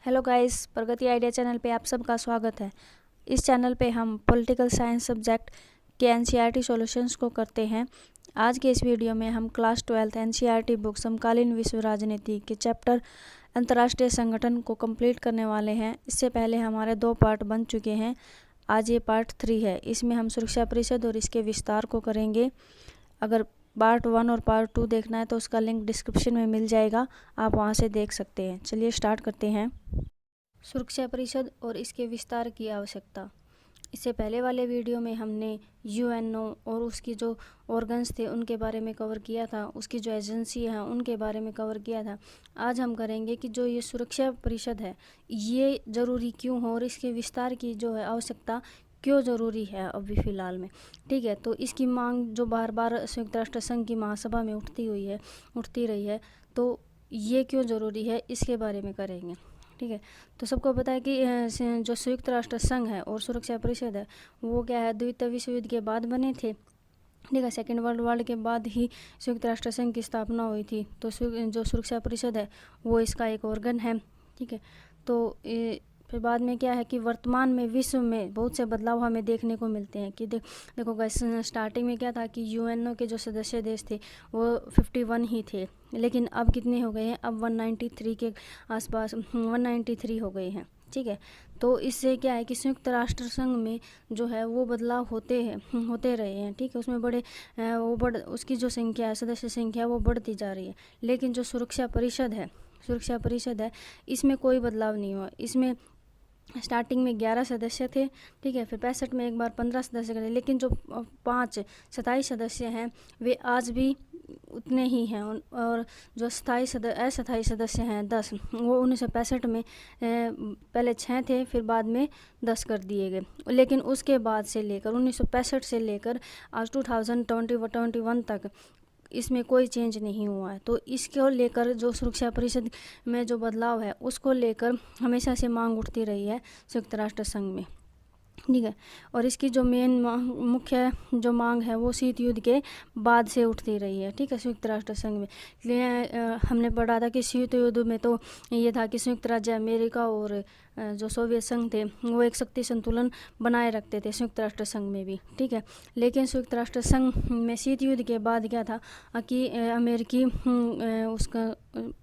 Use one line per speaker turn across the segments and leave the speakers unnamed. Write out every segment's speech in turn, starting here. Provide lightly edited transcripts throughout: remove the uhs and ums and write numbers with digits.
Hello guys, प्रगति idea channel पे आप सबका स्वागत है। इस चैनल पे हम पॉलिटिकल साइंस सब्जेक्ट के एनसीईआरटी सॉल्यूशंस को करते हैं। आज के इस वीडियो में हम क्लास 12 एनसीईआरटी बुक समकालीन विश्व राजनीति के चैप्टर अंतर्राष्ट्रीय संगठन को कंप्लीट करने वाले हैं। इससे पहले हमारे 2 पार्ट बन चुके हैं। आज ये पार्ट 3 है। इसमें हम सुरक्षा परिषद और इसके विस्तार को करेंगे। अगर पार्ट 1 और पार्ट 2 देखना है तो उसका लिंक डिस्क्रिप्शन में मिल जाएगा, आप वहां से देख सकते हैं। चलिए स्टार्ट करते हैं। सुरक्षा परिषद और इसके विस्तार की आवश्यकता। इससे पहले वाले वीडियो में हमने यूएनओ और उसकी जो ऑर्गन्स थे उनके बारे में कवर किया था, उसकी जो एजेंसी है उनके बारे में कवर किया था। आज हम करेंगे कि जो ये सुरक्षा परिषद है ये ज़रूरी क्यों हो और इसके विस्तार की जो है आवश्यकता क्यों ज़रूरी है अभी फ़िलहाल में। ठीक है, तो इसकी मांग जो बार बार संयुक्त राष्ट्र संघ की महासभा में उठती रही है, तो ये क्यों ज़रूरी है इसके बारे में करेंगे। ठीक है, तो सबको पता है कि जो संयुक्त राष्ट्र संघ है और सुरक्षा परिषद है वो क्या है, द्वितीय विश्व युद्ध के बाद बने थे। ठीक है, सेकेंड वर्ल्ड वॉर के बाद ही संयुक्त राष्ट्र संघ की स्थापना हुई थी। तो जो सुरक्षा परिषद है वो इसका एक ऑर्गन है। ठीक है, तो फिर बाद में क्या है कि वर्तमान में विश्व में बहुत से बदलाव हमें देखने को मिलते हैं कि देखो गाइस, स्टार्टिंग में क्या था कि यूएनओ के जो सदस्य देश थे वो 51 ही थे, लेकिन अब कितने हो गए हैं, अब 193 के आसपास 193 हो गए हैं। ठीक है, तो इससे क्या है कि संयुक्त राष्ट्र संघ में जो है वो बदलाव होते रहे हैं। ठीक है, उसमें उसकी जो संख्या है, सदस्य संख्या वो बढ़ती जा रही है। लेकिन जो सुरक्षा परिषद है इसमें कोई बदलाव नहीं हुआ। इसमें स्टार्टिंग में 11 सदस्य थे। ठीक है, फिर 65 में एक बार 15 सदस्य करे, लेकिन जो 27 सदस्य हैं वे आज भी उतने ही हैं। और जो अस्थायी सदस्य हैं 10, वो 1965 में पहले 6 थे, फिर बाद में 10 कर दिए गए। लेकिन उसके बाद से लेकर 1965 से लेकर आज 2021 तक इसमें कोई चेंज नहीं हुआ है। तो इसको लेकर जो सुरक्षा परिषद में जो बदलाव है उसको लेकर हमेशा से मांग उठती रही है संयुक्त राष्ट्र संघ में। ठीक है, और इसकी जो मुख्य जो मांग है वो शीत युद्ध के बाद से उठती रही है। ठीक है, संयुक्त राष्ट्र संघ में हमने पढ़ा था कि शीत युद्ध में तो ये था कि संयुक्त राज्य अमेरिका और जो सोवियत संघ थे वो एक शक्ति संतुलन बनाए रखते थे संयुक्त राष्ट्र संघ में भी। ठीक है, लेकिन संयुक्त राष्ट्र संघ में शीत युद्ध के बाद क्या था कि अमेरिकी उसका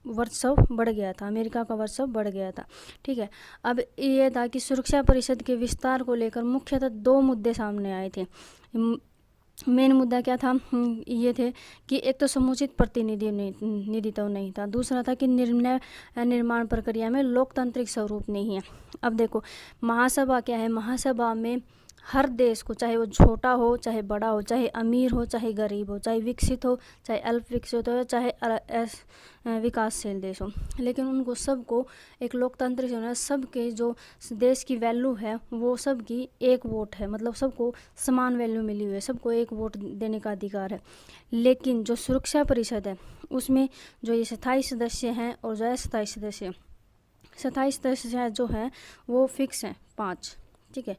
वर्चस्व बढ़ गया था, अमेरिका का वर्चस्व बढ़ गया था। ठीक है, अब ये था कि सुरक्षा परिषद के विस्तार को लेकर मुख्यतः 2 मुद्दे सामने आए थे। मेन मुद्दा क्या था, ये थे कि एक तो समुचित प्रतिनिधित्व नहीं था, दूसरा था कि निर्णय निर्माण प्रक्रिया में लोकतांत्रिक स्वरूप नहीं है। अब देखो, महासभा क्या है, महासभा में हर देश को, चाहे वो छोटा हो चाहे बड़ा हो, चाहे अमीर हो चाहे गरीब हो, चाहे विकसित हो चाहे अल्प विकसित हो, चाहे विकासशील देश हो, लेकिन उनको सबको एक लोकतांत्रिक होना, सबके जो देश की वैल्यू है वो सबकी एक वोट है, मतलब सबको समान वैल्यू मिली हुई है, सबको एक वोट देने का अधिकार है। लेकिन जो सुरक्षा परिषद है उसमें जो ये 27 सदस्य हैं और जो अस्थायी सदस्य 27 सदस्य जो हैं वो फिक्स हैं 5। ठीक है,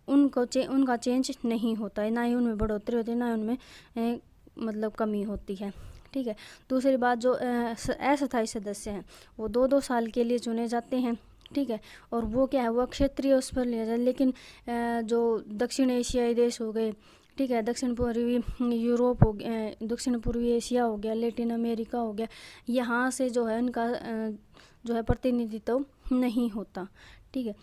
उनका चेंज नहीं होता है, ना ही उनमें बढ़ोतरी होती है, ना ही उनमें मतलब कमी होती है। ठीक है, दूसरी बात, जो अस्थायी सदस्य हैं वो 2-2 साल के लिए चुने जाते हैं। ठीक है, और वो क्या है, वो क्षेत्रीय उस पर लिया जाए। लेकिन जो दक्षिण एशियाई देश हो गए, ठीक है, दक्षिण पूर्वी यूरोप हो गया, दक्षिण पूर्वी एशिया हो गया, लैटिन अमेरिका हो गया, यहाँ से जो है इनका जो है प्रतिनिधित्व नहीं होता। ठीक है,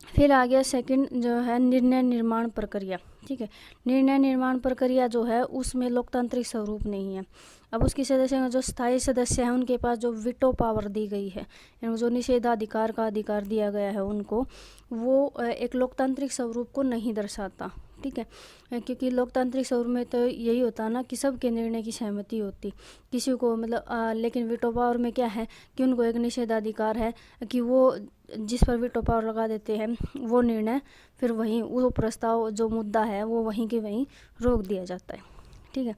फिर आ गया सेकंड जो है निर्णय निर्माण प्रक्रिया। ठीक है, निर्णय निर्माण प्रक्रिया जो है उसमें लोकतांत्रिक स्वरूप नहीं है। अब उसकी सदस्य जो स्थायी सदस्य हैं उनके पास जो वीटो पावर दी गई है, जो निषेधाधिकार का अधिकार दिया गया है उनको, वो एक लोकतांत्रिक स्वरूप को नहीं दर्शाता। ठीक है, क्योंकि लोकतांत्रिक स्वरूप में तो यही होता ना कि सबके निर्णय की सहमति होती किसी को, मतलब लेकिन वीटो पावर में क्या है कि उनको एक निषेधाधिकार है कि वो जिस पर वीटो पावर लगा देते हैं वो निर्णय फिर वहीं, वो प्रस्ताव जो मुद्दा है वो वहीं के वहीं रोक दिया जाता है। ठीक है,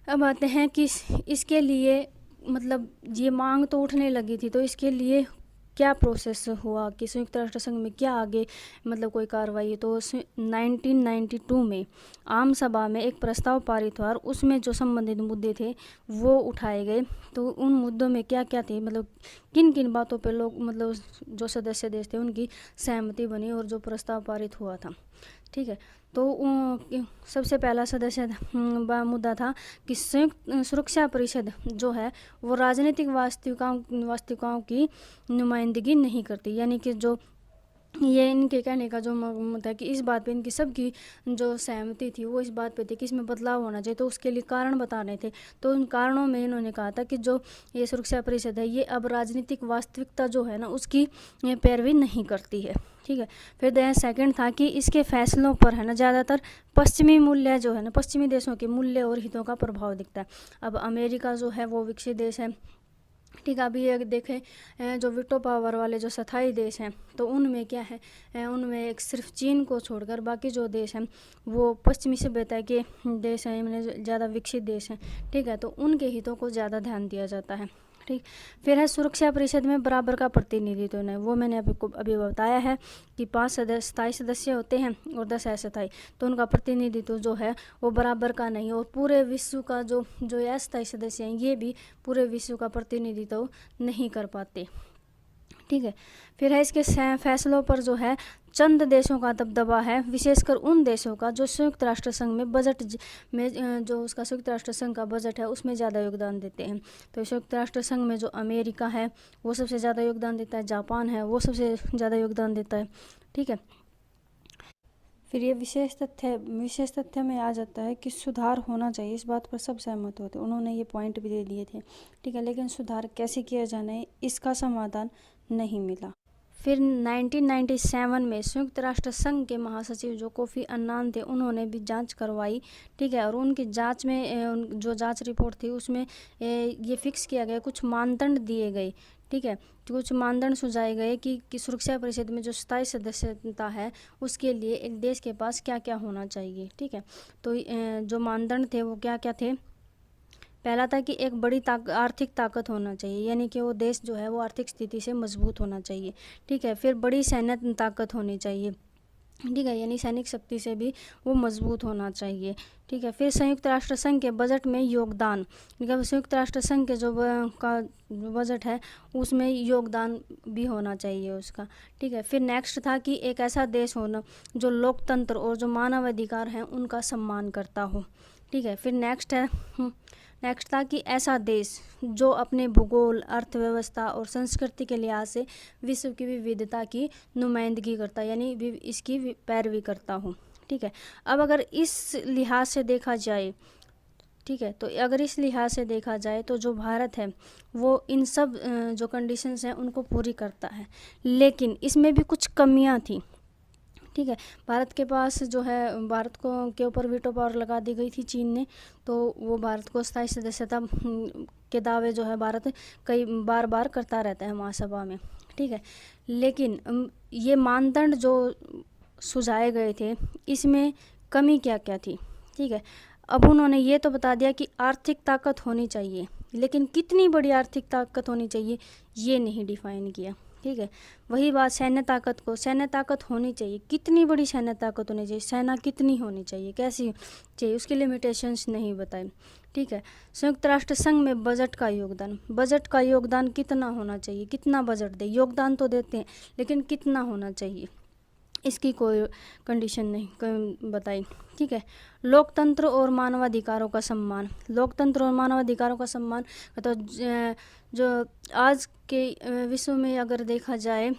अब आते हैं कि इसके लिए मतलब ये मांग तो उठने लगी थी, तो इसके लिए क्या प्रोसेस हुआ कि संयुक्त राष्ट्र संघ में क्या आगे मतलब कोई कार्रवाई। तो 1992 में आम सभा में एक प्रस्ताव पारित हुआ और उसमें जो संबंधित मुद्दे थे वो उठाए गए। तो उन मुद्दों में क्या क्या थे, मतलब किन किन बातों पे लोग मतलब जो सदस्य देश थे उनकी सहमति बनी और जो प्रस्ताव पारित हुआ था। ठीक है, तो सबसे पहला सदस्य मुद्दा था कि संयुक्त सुरक्षा परिषद जो है वो राजनीतिक वास्तविकताओं की नुमाइंदगी नहीं करती। यानी कि जो ये इनके कहने का जो मत है कि इस बात पे इनकी सबकी जो सहमति थी वो इस बात पे थी कि इसमें बदलाव होना चाहिए। तो उसके लिए कारण बताने थे। तो उन कारणों में इन्होंने कहा था कि जो ये सुरक्षा परिषद है ये अब राजनीतिक वास्तविकता जो है ना उसकी पैरवी नहीं करती है। ठीक है, फिर सेकंड था कि इसके फैसलों पर है ना ज़्यादातर पश्चिमी मूल्य जो है ना पश्चिमी देशों के मूल्य और हितों का प्रभाव दिखता है। अब अमेरिका जो है वो विकसित देश है। ठीक है, अभी ये देखें जो विटो पावर वाले जो स्थायी देश हैं तो उनमें क्या है, उनमें एक सिर्फ चीन को छोड़कर बाकी जो देश हैं वो पश्चिमी सभ्यता के देश हैं, मतलब ज़्यादा विकसित देश हैं। ठीक है, तो उनके हितों को ज़्यादा ध्यान दिया जाता है। ठीक, फिर है सुरक्षा परिषद में बराबर का प्रतिनिधित्व नहीं। वो मैंने अभी बताया है कि 5 स्थायी सदस्य होते हैं और 10 अस्थायी। तो उनका प्रतिनिधित्व जो है वो बराबर का नहीं। और पूरे विश्व का जो अस्थायी सदस्य हैं ये भी पूरे विश्व का प्रतिनिधित्व नहीं कर पाते। ठीक है, फिर है इसके फैसलों पर जो है चंद देशों का दबदबा है, विशेषकर उन देशों का जो संयुक्त राष्ट्र संघ में बजट में जो उसका संयुक्त राष्ट्र संघ का बजट है उसमें ज़्यादा योगदान देते हैं। तो संयुक्त राष्ट्र संघ में जो अमेरिका है वो सबसे ज़्यादा योगदान देता है, जापान है वो सबसे ज़्यादा योगदान देता है। ठीक है, फिर ये विशेष तथ्य में आ जाता है कि सुधार होना चाहिए। इस बात पर सब सहमत होते, उन्होंने ये पॉइंट भी दे दिए थे। ठीक है, लेकिन सुधार कैसे किया जाना है इसका समाधान नहीं मिला। फिर 1997 में संयुक्त राष्ट्र संघ के महासचिव जो कोफी अन्नान थे उन्होंने भी जांच करवाई। ठीक है, और उनकी जांच में जो जांच रिपोर्ट थी उसमें ये फिक्स किया गया, कुछ मानदंड दिए गए। ठीक है, तो कुछ मानदंड सुझाए गए कि सुरक्षा परिषद में जो स्थायी सदस्यता है उसके लिए एक देश के पास क्या क्या होना चाहिए। ठीक है, तो जो मानदंड थे वो क्या क्या थे। पहला था कि एक बड़ी आर्थिक ताकत होना चाहिए, यानी कि वो देश जो है वो आर्थिक स्थिति से मजबूत होना चाहिए। ठीक है, फिर बड़ी सैन्य ताकत होनी चाहिए। ठीक है, यानी सैनिक शक्ति से भी वो मजबूत होना चाहिए। ठीक है, फिर संयुक्त राष्ट्र संघ के बजट में योगदान, मतलब संयुक्त राष्ट्र संघ के जो बजट है उसमें योगदान भी होना चाहिए उसका। ठीक है, फिर नेक्स्ट था कि एक ऐसा देश होना जो लोकतंत्र और जो मानव अधिकार हैं उनका सम्मान करता हो। ठीक है, फिर नेक्स्ट था कि ऐसा देश जो अपने भूगोल, अर्थव्यवस्था और संस्कृति के लिहाज से विश्व की विविधता की नुमाइंदगी करता, यानी इसकी पैरवी करता हो। ठीक है, अब अगर इस लिहाज से देखा जाए, ठीक है, तो अगर इस लिहाज से देखा जाए तो जो भारत है वो इन सब जो कंडीशंस हैं उनको पूरी करता है, लेकिन इसमें भी कुछ कमियां थी। ठीक है, भारत के पास जो है भारत को के ऊपर वीटो पावर लगा दी गई थी चीन ने। तो वो भारत को स्थायी सदस्यता के दावे जो है भारत कई बार करता रहता है महासभा में। ठीक है, लेकिन ये मानदंड जो सुझाए गए थे इसमें कमी क्या क्या थी। ठीक है, अब उन्होंने ये तो बता दिया कि आर्थिक ताकत होनी चाहिए, लेकिन कितनी बड़ी आर्थिक ताकत होनी चाहिए ये नहीं डिफाइन किया। ठीक है, वही बात सैन्य ताकत होनी चाहिए, कितनी बड़ी सैन्य ताकत होनी चाहिए, सेना कितनी होनी चाहिए, कैसी चाहिए, उसके लिमिटेशंस नहीं बताए। ठीक है, संयुक्त राष्ट्र संघ में बजट का योगदान कितना होना चाहिए, कितना बजट दे, योगदान तो देते हैं लेकिन कितना होना चाहिए इसकी कोई कंडीशन नहीं बताई। ठीक है, लोकतंत्र और मानवाधिकारों का सम्मान तो जो आज के विश्व में अगर देखा जाए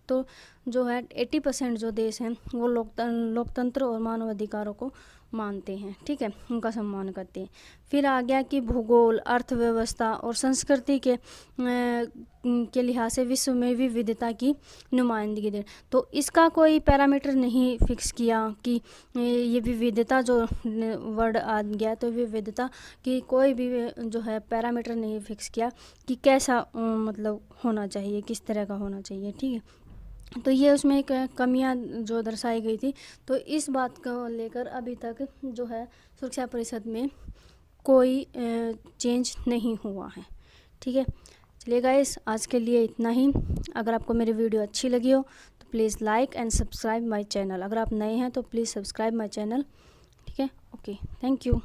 तो जो है 80% जो देश हैं वो लोकतंत्र और मानवाधिकारों को मानते हैं। ठीक है, उनका सम्मान करते हैं। फिर आ गया कि भूगोल, अर्थव्यवस्था और संस्कृति के लिहाज से विश्व में विविधता की नुमाइंदगी दे। तो इसका कोई पैरामीटर नहीं फिक्स किया कि ये विविधता जो वर्ड आ गया तो विविधता की कोई भी जो है पैरामीटर नहीं फिक्स किया कि कैसा मतलब होना चाहिए, किस तरह का होना चाहिए। ठीक है, तो ये उसमें एक कमियां जो दर्शाई गई थी। तो इस बात को लेकर अभी तक जो है सुरक्षा परिषद में कोई चेंज नहीं हुआ है। ठीक है, चलिए गाइस, आज के लिए इतना ही। अगर आपको मेरी वीडियो अच्छी लगी हो तो please like and subscribe my channel. अगर आप नए हैं तो प्लीज़ सब्सक्राइब माय चैनल, ठीक है। Okay, thank you.